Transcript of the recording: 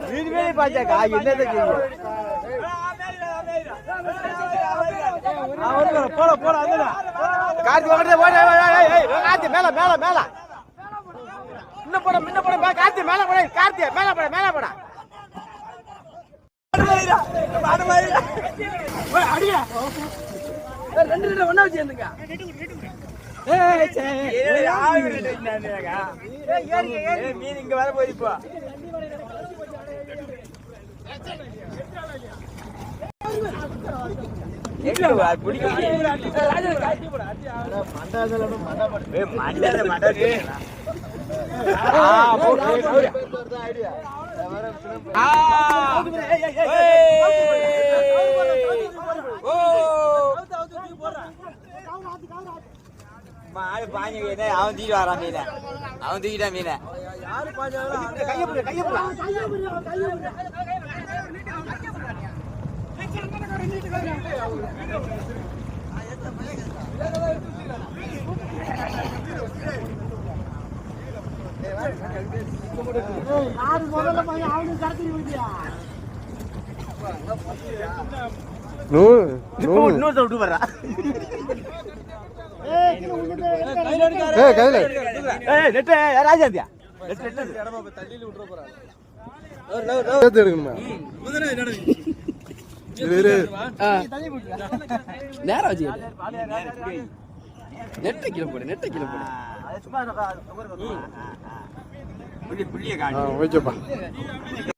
வீடு மேலே பாச்சாக்கா என்னது போட போட கார்த்தி கார்த்தி மேல மேல மேல இன்னும் போட முன்ன போட கார்த்தி மேல போட கார்த்தி மேல போட மேல போட அடியா ரெண்டு ரெண்டு ஒண்ணா வச்சிருந்துங்க மீன் இங்க வர போய் இப்போ மாடு பாஞ்சு அவன் தூக்கிட்டு வரான் மீன அவன் தூக்கிட்டா மீன விட்டு வர்றா ராஜாந்தியா நேரம் வச்சு நெட்டை கிலோ போடு நெட்டை கிலோ போடு